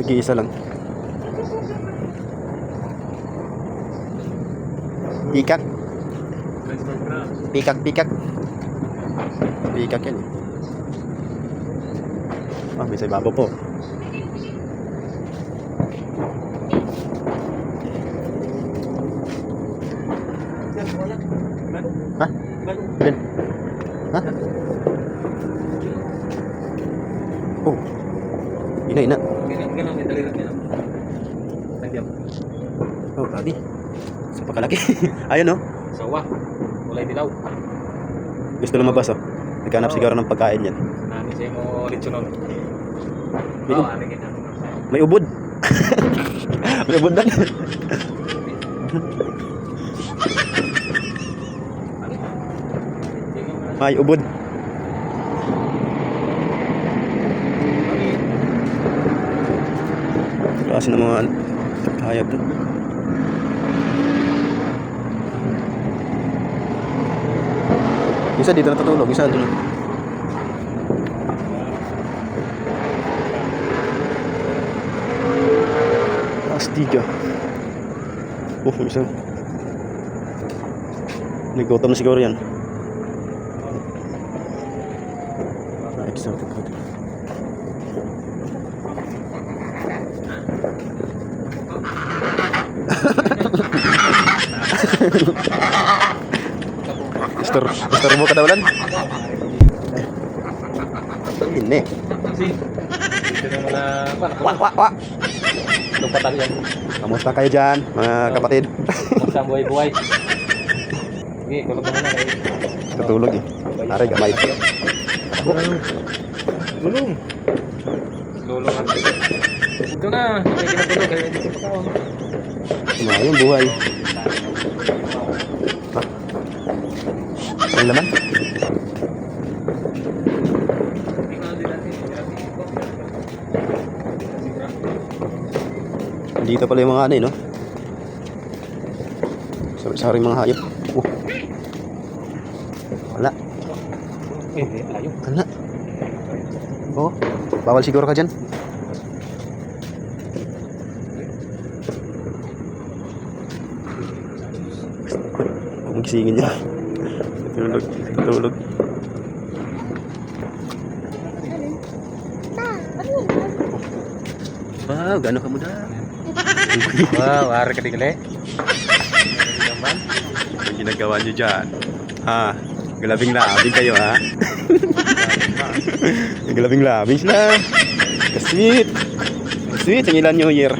Nag-iisa lang. Pikak. Pikak, pikak. Pikak yan. Ah, may sa ibabaw po. Ha? Ben? Ha? Oh. Ina. Oh, grabe. Sa pagkalaki. Ayun oh. Sawa. Kulay dilaw. Gusto lumabas oh. Naghanap siguro ng pagkain yan. Nami siya mo litsunon. May ubod. May ubod dan. May ubod. Kasi ng mga hayop to. Isa dito natutulog, isa doon. Astiga. Oh, isa. Naggutom na siguro yan. Exotic. Mister mo kadawalan? Ini. Wak. Lumpatan yan. Kamusta kayo dyan, mga kapatid? Kamusta buhay-buhay? Sige, tulog na muna kayo. Tutulog eh. Aray, gamay. Tulong. Tulong. Ito na. Hindi kinatulog. Kaya hindi ko pa. Yung buhay. Ang laman? Dito pala yung mga ano eh, no? Sorry mga hayop. Wala. Wala. Oh, bawal siguro ka dyan. Huwag gisingin niya. Tulog. Wow, gano'n ka muda. Wow, hari ketinggalan. Ang ginagawa nyo dyan. Ha? Galabing-labing kayo ha? Galabing-labing sila. Kasweet. Kasweet ang ilan New Year.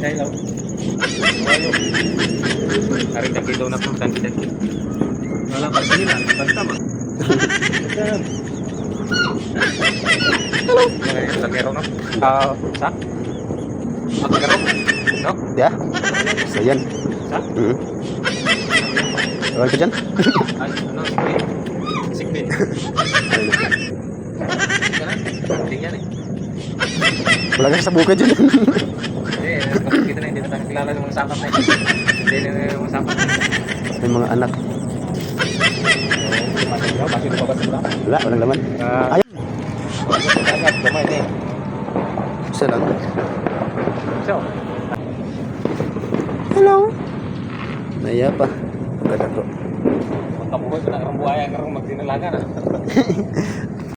Hello. Hari nakito na po daki. Wala pa sila, tama. Hello. Lagero no? Sa? Lagero? No? Ya? So yan. Sa? Bawal ka dyan? Ay, ano? Sikli. Tingnan eh. Wala ka sa bukid dyan. Kita na hindi na tayo kilala ng mga sapat na hindi na yung mga sapat May mga anak. Wala, walang laman. Ayun. Isa lang. Hello. Naya pa. Pagkada ko. Magkabuhay ko na ang buhaya karong magdinalaga na.